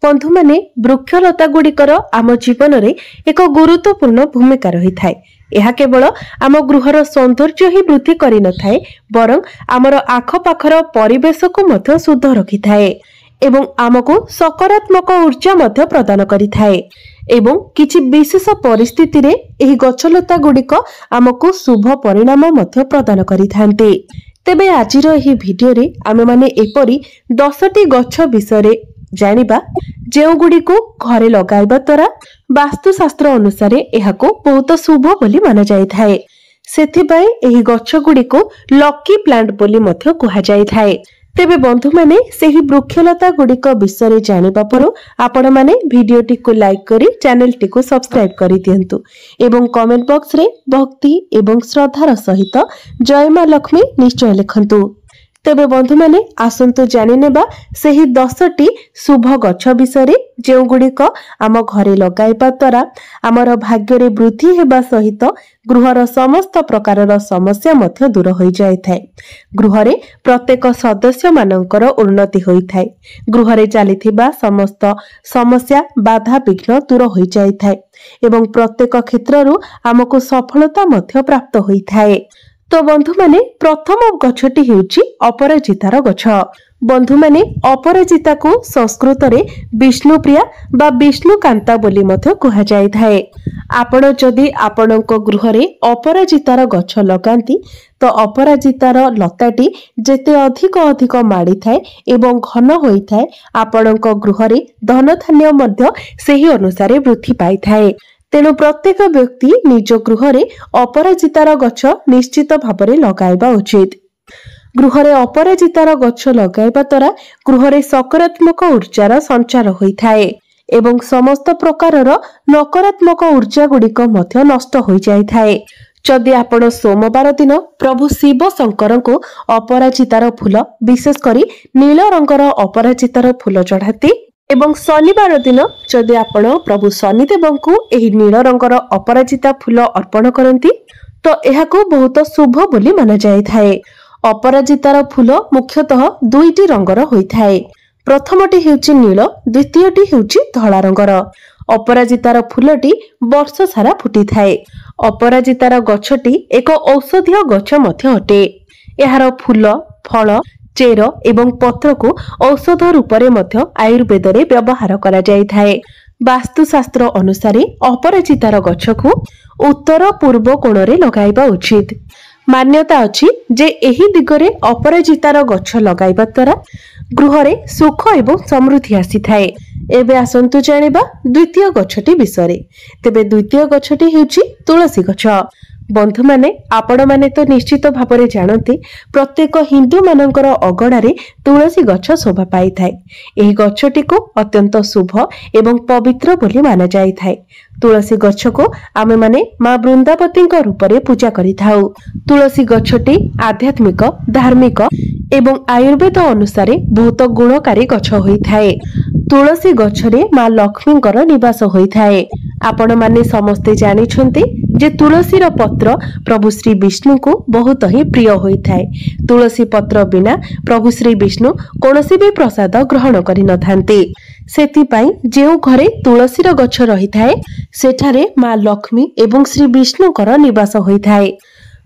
बंधु माने वृक्षलता गुड़िकर आम जीवन में एक गुरुत्वपूर्ण भूमिका रही थाए। यह केवल आम गृहर सौंदर्य ही वृद्धि करि न थाए बरं आमर आखपाखर परिवेश को मध्य शुद्ध रखि थाए एवं आमको सकारात्मक ऊर्जा मध्य प्रदान करि थाए एवं किछि विशेष परिस्थिति रे एही गछलता गुड़िक आमको शुभ परिणाम मध्य प्रदान करि थांते। तेबे आजिर एही भिडियो रे आमे माने एपरी 10टी गछ विषय जानिबा जेउ गुडी को घरे लगाइबा द्वारा वास्तुशास्त्र अनुसार एहाको बहुत शुभ बोली माना जाय थाए। सेथिबाई एही गछ गुडी को लकी प्लांट बोली मध्य कुहा जाय थाए। तेबे बंधु माने सेही वृक्षलता गुडिक विषय जानिबा पर आपण माने भिडियोटी को लाइक करी चैनल टी को सब्सक्राइब करी दियंतु एवं कमेंट बॉक्स रे भक्ति एवं श्रद्धार सहित जय मां लक्ष्मी निश्चय लिखंतु। तेबे बंधु माने आसंतु जानि नेबा सेही 10टी शुभ गछ विषय जे गुड़िक आम घरे लगाइबा द्वारा आमर भाग्य रे वृद्धि हेबा सहित गृहर समस्त प्रकारर समस्या मध्य दूर होई जाय थाए। गृहरे प्रत्येक सदस्य मानकर उन्नति होई थाए। गृहरे चालिथिबा समस्त समस्या बाधा विघ्न दूर होई जाय थाए एवं प्रत्येक क्षेत्ररु आमको सफलता मध्य प्राप्त होई थाए। तो बंधु माने प्रथम गछटी हेउची अपराजितार गछ। बंधु माने अपराजिता को संस्कृत रे विष्णुप्रिया बा विष्णुकांता बोली मध्य कुहा जाय थाए। आपण जदि आपणक गृह रे अपराजितार गछ लगांती तो अपराजितार लताटी जेते अधिक माड़ी थाए एवं घन होई थाए आपणक गृह रे धन धान्य मध्य सेही अनुसार वृद्धि पाई थाए। तेणु प्रत्येक व्यक्ति निज गृह रे अपराजितार गछ निश्चित भाବରେ लगाइबा उचित। गृह रे अपराजितार गछ लगाइबा द्वारा गृह रे सकारात्मक ऊर्जार संचार होई थाए एवं समस्त प्रकारर नकारात्मक ऊर्जा गुड़िक मध्य नष्ट होई जाय थाए। जदि आपण सोमवार दिन प्रभु शिव शंकर को अपराजितार फूल विशेष करी नील रंगर अपराजितार फूल चढ़ाती एवं शनिवार दिन जदि आपण प्रभु शनिदेव को एही नील रंगर अपराजिता फूल अर्पण करती तो एहाको बहुत शुभ बोली माना जाय थाए। अपराजितार फूल मुख्यतः दुईटी रंगर होई थाए। प्रथमटी हेउची नील, द्वितीयटी हेउची धला रंगर। अपराजितार फूलटी वर्ष सारा फुटी थाए। अपराजितार गछटी एक औषधीय गछ मध्य अटे। एहार फूल, फल, चेर एवं पत्र को औषध रूप रे मध्य आयुर्वेद रे व्यवहार करा जाय थाए। वास्तुशास्त्र अनुसार अपराजितार गछ को उत्तर पूर्व कोण रे लगाइबा उचित। मान्यता अछि जे एही दिगरे अपराजितार गछ लगाइबा द्वारा गृह रे सुख एवं समृद्धि आसी थाए। एबे आसंतु जानिबा द्वितीय गछटी विषय। तेबे द्वितीय गछटी हेउची तुलसी गछ। बंधु माने आपण माने तो निश्चित भाବରେ जानते प्रत्येक हिंदू मानकर अगणा रे तुलसी गछ शोभा पाई थाए। एही गछटी को अत्यंत शुभ एवं पवित्र बोली माना जाय थाए। तुलसी गछ को आमे माने मां वृंदावती रूप रे पूजा करि थाउ। तुलसी गछटी आध्यात्मिक, धार्मिक एवं आयुर्वेद अनुसार बहुत गुणकारी गछ होई थाए। तुलसी गछरे मां लक्ष्मींकर निवास होई थाए। आपण माने समस्ते जानि छन्ते जे तुलसीर पत्र प्रभु श्री विष्णु को बहुत ही प्रिय होई थाए। तुलसी पत्र बिना प्रभु श्री विष्णु कोनोसी भी प्रसाद ग्रहण करि न थांते। सेतिपाई जेउ घरे तुलसीर गछ रही थाए सेठारे मां लक्ष्मी एवं श्री विष्णुकर निवास होई थाए।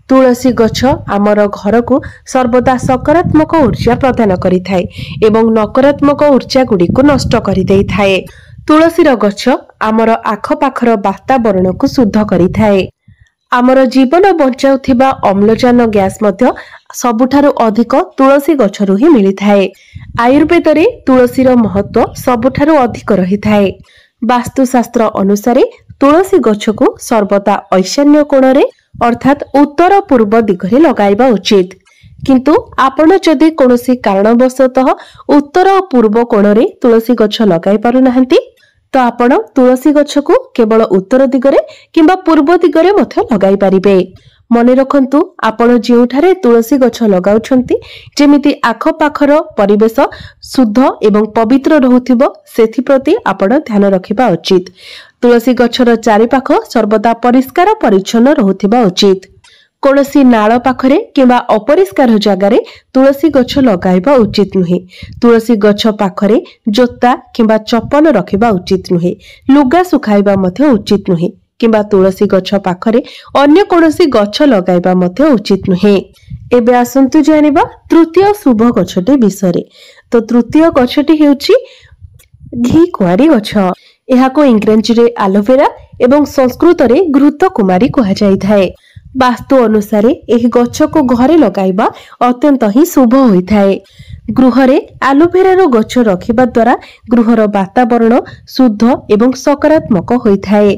तुलसी गछ आमर घर को सर्वदा सकारात्मक ऊर्जा प्रदान करि थाए एवं नकारात्मक ऊर्जा गुडी को नष्ट करि देई थाए। तुलसीर गछ आमर आखपाखर वातावरण को शुद्ध करि थाए। आमर जीवन बंचाउथिबा अम्लजान गैस मध्य सबुठारु अधिक तुलसी गछरु ही मिली थाए। आयुर्वेद रे तुलसीर महत्व सबुठारु अधिक रही थाए। वास्तुशास्त्र अनुसार तुलसी गछ को सर्वदा ईशान्य कोण रे अर्थात उत्तर पूर्व दिगरे लगाइबा उचित। किंतु आपण जदि कोनोसी कारणवशतः उत्तर पूर्व कोण रे तुलसी गछ लगाइ पारु नाहंती तो आपण तुलसी गछ को केवल उत्तर दिगरे किंबा पूर्व दिगरे मध्य लगाइ पारिबे। मने रखंतु आपण जेउठारे तुलसी गछ लगाउछंती जेमिति आखपाखर परिवेश शुद्ध एवं पवित्र रहुथिबो सेथि प्रति आपण ध्यान रखिबा उचित। तुलसी गछर चारिपाख सर्वदा परिष्कार परिच्छन्न रहुथिबा उचित। कौनसी नाଳ पाखरे किंबा अपरिष्कार जगार तुलसी गछ लगाइबा उचित नुहे। तुलसी गछ पाखरे जोता किंबा चप्पल रखिबा उचित नुहे। लुगा सुखाइबा मध्य उचित नुहे किंबा तुलसी गछ पाखरे अन्य कौनसी गछ लगाइबा मध्य उचित नुहे। एबे आसंतु जानिबा तृतीय शुभ गछटी विषय। तो तृतीय गछटी हेउची घी कुआरी गछ। एहाको इंग्रजी रे एलोवेरा एवं संस्कृत रे घृत कुमारी कहा जाय थाए। वास्तु अनुसार एही गछ को घरे लगाइबा अत्यंत ही शुभ होइथाए। गृह रे एलोवेरा रो गछ रखिबा द्वारा गृहर वातावरण शुद्ध एवं सकारात्मक होइथाए।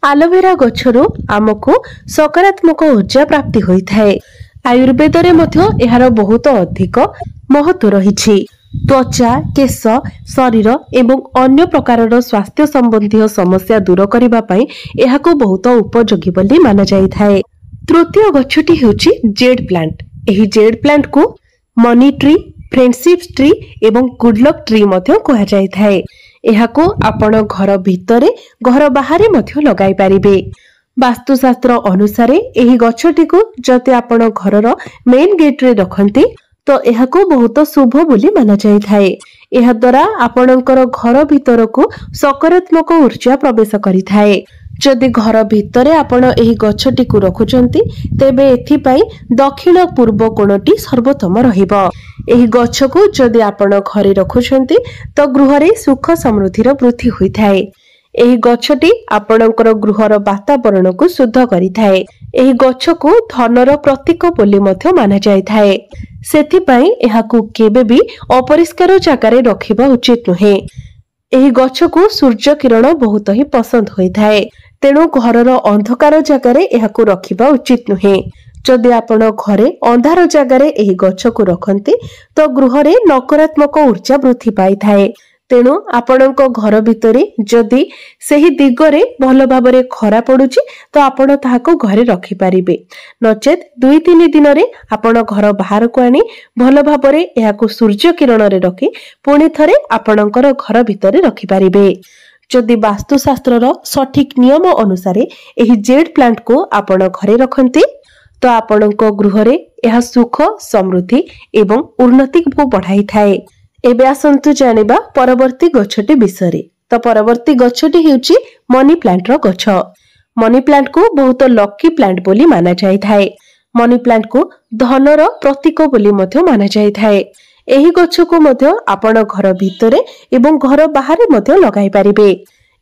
एलोवेरा गछरो आमको सकारात्मक ऊर्जा प्राप्ति होइथाए। आयुर्वेद रे मध्य एहार बहुत अधिक महत्व रहिछि। त्वचा केश शरीर एवं अन्य प्रकार स्वास्थ्य संबंधी समस्या दूर करबा पई एहाको बहुत उपयोगी बोली माना जाय थाए। तृतीय गछटी हेउची जेड प्लांट। एही जेड प्लांट को मनी ट्री, फ्रेंडशिप ट्री एवं गुड लक ट्री मध्य कहा जाय थाए। एहाको आपण घर भितरे घर बाहरे मध्य लगाई पारिबे। वास्तुशास्त्र अनुसार एही गछटी को जते आपण घरर मेन गेट रे रखंती तो एहाको बहुत शुभ बोली माना जाय थाए। एहा द्वारा आपणकर घर भीतर को सकारात्मक ऊर्जा प्रवेश करि थाए। जदि घर भितरे आपण एही गछटी को रखुचंती तेबे एथि पई दक्षिण पूर्व कोणटी सर्वोत्तम रहिबो। एही गछ को जदि आपण घरे रखुचंती तो गृह रे सुख समृद्धिर वृद्धि होई थाए। एही गछटी आपणकर गृहर वातावरण को शुद्ध करि थाए। एही गछ को धनर प्रतीक बोली मध्य माना जाय थाए। सेथि पई एहाकू केबे भी अपरिष्कार जगार रखिबा उचित नुहे। एही गछ को सूर्य किरण बहुत ही पसंद होई थाए। तेणु घरर अंधकार जगार एहाकू रखिबा उचित नुहे। जदि आपण घरे अंधार जगार एही गछ को रखंती तो गृह रे नकारात्मक ऊर्जा वृद्धि पाई थाए। तेणु आपणक घर भितरे जदि सेही दिगरे भल भाबरे खरा पडुची तो आपण ताहाको घरे रखि पारिबे। नचेत 2-3 दिन रे आपण घर बाहर को आनी भल भाबरे एहाको सूर्य किरण रे रखि पुणी थरे आपणकर घर भितरे रखि पारिबे। जदि वास्तुशास्त्रर सठिक नियम अनुसार एही जेड प्लांट को आपण घरे रखंती तो आपणक गृह रे एहा सुख समृद्धि एवं उन्नति को बढ़ाई थाए। एबे आसंतु जानिबा परवर्ती गछटी विषय। तो परवर्ती गछटी हेउची मनी प्लांट रो गछ। मनी प्लांट को बहुत लकी प्लांट बोली माना जाय थाए। मनी प्लांट को धनर प्रतीक बोली मध्य माना जाय थाए। एही गछ को मध्य आपण घर भितरे एवं घर बाहरे मध्य लगाई पारिबे।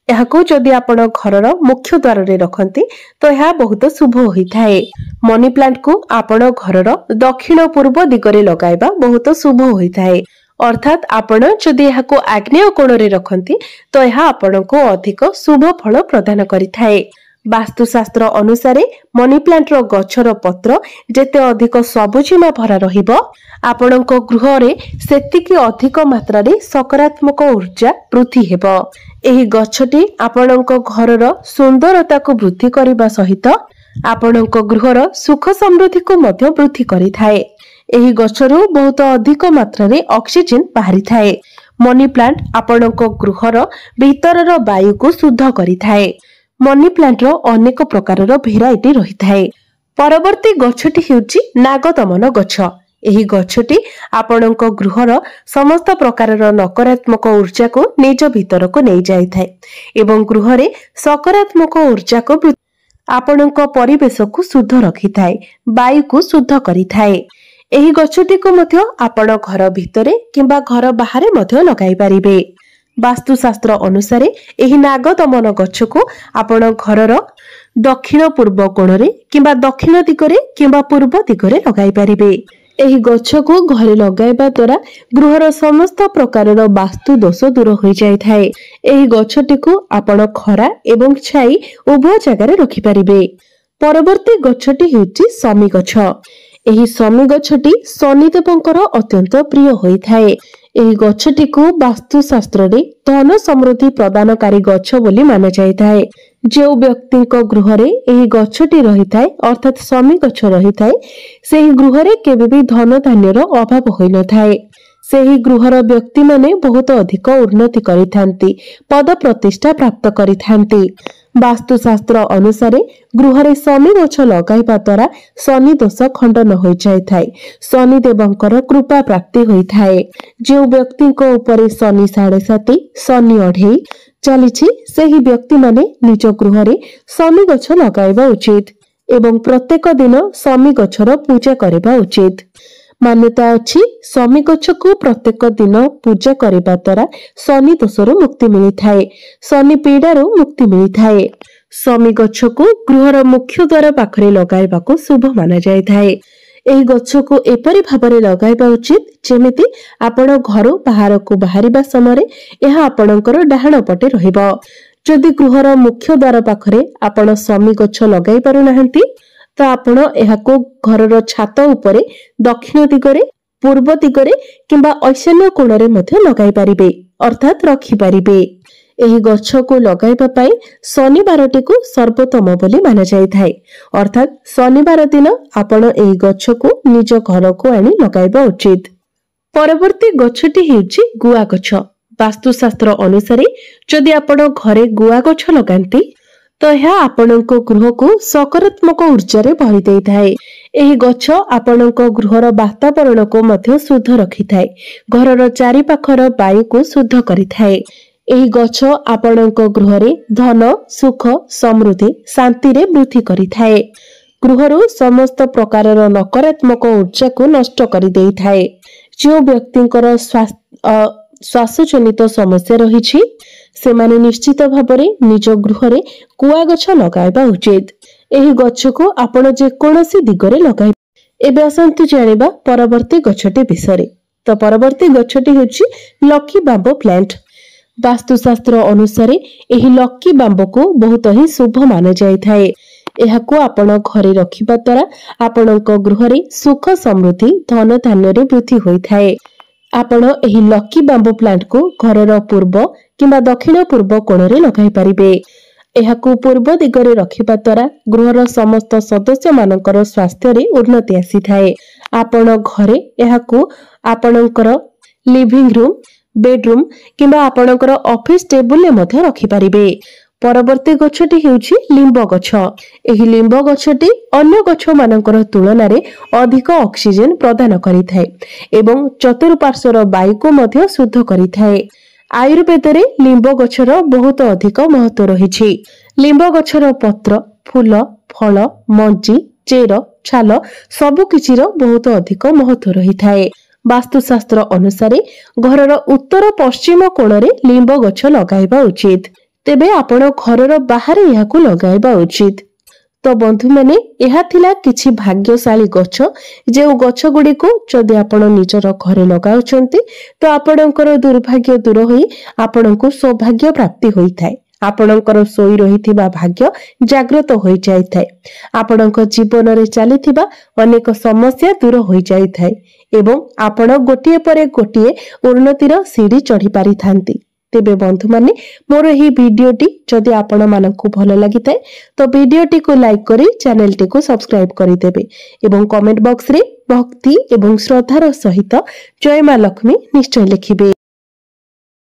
एहाको जदि आपण घरर मुख्य द्वार रे रखंती तो एहा बहुत शुभ होई थाए। मनी प्लांट को आपण घरर दक्षिण पूर्व दिगरे लगाइबा बहुत शुभ होई थाए। अर्थात आपण जदि एहाको आग्नेय कोण रे रखंती तो एहा आपणको अधिक शुभ फल प्रदान करिथाए। वास्तुशास्त्र अनुसार मनी प्लांट रो गछर पत्र जेते अधिक सबुजिमा भरा रहिबो आपणको गृह रे सेतिकी अधिक मात्रा रे सकारात्मक ऊर्जा वृद्धि हेबो। एही गछटी आपणको घरर सुंदरता को वृद्धि करिबा सहित आपणको गृहर सुख समृद्धि को मध्य वृद्धि करिथाए। एही गछरु बहुत अधिक मात्रा रे ऑक्सीजन बाहरी थाए। मनी प्लांट आपणको गृहर भीतरर वायु को शुद्ध करिथाए। मनी प्लांट रो अनेक प्रकारर भेराइटी रहिथाए। परवर्ती गछटी हेउची नागदमन गछ। एही गछटी आपणको गृहर समस्त प्रकारर नकारात्मक ऊर्जा को निज भीतर को नै जाय थाए एवं गृह रे सकारात्मक ऊर्जा को आपणको परिवेश को शुद्ध रखिथाए, वायु को शुद्ध करिथाए। एही गछटी को मध्य आपण घर भितरे किंबा घर बाहरे मध्य लगाई पारिबे। वास्तुशास्त्र अनुसार एही नागदमन गछ को आपण घरर दक्षिण पूर्व कोणरे किंबा दक्षिण दिगरे किंबा पूर्व दिगरे लगाई पारिबे। एही गछ को घरे लगाइबा द्वारा गृहर समस्त प्रकारर वास्तु दोष दूर हो जाय थाए। एही गछटी को आपण खरा एवं छाई उभय जगह रखि पारिबे। परवर्ती गछटी हेउची समी गछ। एही समी गछटी शनिदेवंकर अत्यंत प्रिय होई थाए। एही गछटी को वास्तुशास्त्र रे धन समृद्धि प्रदानकारी गछ बोली माना जाय थाए। जो व्यक्ति को गृह रे एही गछटी रही थाए अर्थात समी गछ रही थाए सेही गृह रे केबे भी धन धान्यर अभाव होई न थाए। सेही गृहर व्यक्ति माने बहुत अधिक उन्नति करिथांती, पद प्रतिष्ठा प्राप्त करिथांती। वास्तुशास्त्र अनुसार गृह शनि गछ लगाइबा द्वारा शनि दोष खंडन हो जाए, शनिदेवंकर कृपा प्राप्ति होता है। जो व्यक्ति ऊपर शनि 7.5 शनि 2.5 चली सही व्यक्ति माने निज गृह शनि गछ लगाइबा उचित एवं प्रत्येक दिन शनि गछर पूजा करबा उचित। मान्यता अछि शनि गछ को प्रत्येक दिन पूजा करबा द्वारा शनि दोषरु मुक्ति मिलता है, शनि पीड़ारु मुक्ति मिलता है। शनि गछ को गृहर मुख्य द्वार पाखरे लगाइबाकू शुभ माना जायथाय। एही गछ को एपरि भाबरे लगाइबा उचित जेमिति आपण घर बाहर को बाहरिबा समय यह आपणकर डाहाण पटे रहिबो। जदि गृहर मुख्य द्वार पाखरे आपण शनि गछ लगाई पारु नाहंती तो आपण एहाको घरर छात उपरे दक्षिण दिगरे, पूर्व दिगरे किंबा ईशान्य कोणरे मध्ये लगाई पारिबे अर्थात रखि पारिबे। एही गछ को लगाइबा पई शनिवारटी को सर्वोत्तम बोली माना जायथाय, अर्थात शनिवार दिन आपण एही गछ को निज घर को आनी लगाइबा उचित। परवर्ती गछटी हेउची गुआ गछ। वास्तुशास्त्र अनुसार जदि आपण घरे गुआ गछ लगांती तो यह आपणक गृह को सकारात्मक ऊर्जा रे भरी देइथाय। एही गछ आपणक गृहर वातावरण को मध्य शुद्ध रखिथाय, घरर चारि पाखर वायु को शुद्ध करिथाय। एही गछ आपणक गृह रे धन, सुख, समृद्धि, शांति रे वृद्धि करिथाय। गृहरु समस्त प्रकारर नकारात्मक ऊर्जा को नष्ट करि देइथाय। जो व्यक्तिंकर श्वासजनित समस्या रही से माने निश्चित भाबरे निज गृह रे कुआ गछ लगाइबा उचित। एही गछ को आपण जे कोनोसी दिगरे लगाइ। एबे आसंतु जानिबा परवर्ती गछटी विषय। तो परवर्ती गछटी होची लकी बांबो प्लांट। वास्तुशास्त्र अनुसार एही लकी बांबो को बहुत ही शुभ माना जायथाय। एहाको आपण घरे रखिबा द्वारा आपणक गृह रे सुख, समृद्धि, धन धान्य रे वृद्धि होइथाय। आपण एही लकी बांबो प्लांट को घरर पूर्व किंबा दक्षिण पूर्व कोणरे लगाई पारिबे। एहाको पूर्व दिगरे रखिबा द्वारा गृहर समस्त सदस्य मानकर स्वास्थ्य रे उन्नति आसीथाय। आपण घरे एहाको आपणकर लिविंग रूम, बेडरूम किंबा आपणकर ऑफिस टेबल ले मध्ये रखि पारिबे। परवर्ती गछटी हेउची लिंब गछ। एही लिंब गछटी अन्य गछ मानकर तुलना रे अधिक ऑक्सीजन प्रदान करिथाय एवं चतुर्पार्श्वर वायु को मध्ये शुद्ध करिथाय। आयुर्वेद रे लिंब गछर बहुत अधिक महत्व रहिछि। लिंब गछर पत्र, फूल, फल, मंजी, चेर, छाल सबु किछिर बहुत अधिक महत्व रहिथाय। वास्तुशास्त्र अनुसार घरर उत्तर पश्चिम कोणरे लिंब गछ लगाइबा उचित। तेबे आपण घरर बाहर याकू लगाइबा उचित। तो बंधु माने यह थिला किछि भाग्यशाली गछ जे गछ गुडी को जदि आपण निजर घरे लगाउछंती तो आपणकर दुर्भाग्य दूर होई आपणको सौभाग्य प्राप्ति होइथाय। आपणकर सोई रहिथिबा भाग्य जागृत होई जायथाय। आपणक जीवन रे चलीथिबा अनेक समस्या दूर होई जायथाय एवं आपण गोटिए परे गोटिए उन्नतिर सीढ़ी चढ़ी पारि थांती। तेबे बंधु माने मोर ही वीडियोटी जदि आपण मानकु भलो लागिथाय तो वीडियोटी को लाइक करी चैनलटी को सब्सक्राइब करि देबे एवं कमेंट बॉक्स रे भक्ति एवं श्रद्धार सहित जय मां लक्ष्मी निश्चय लिखिबे।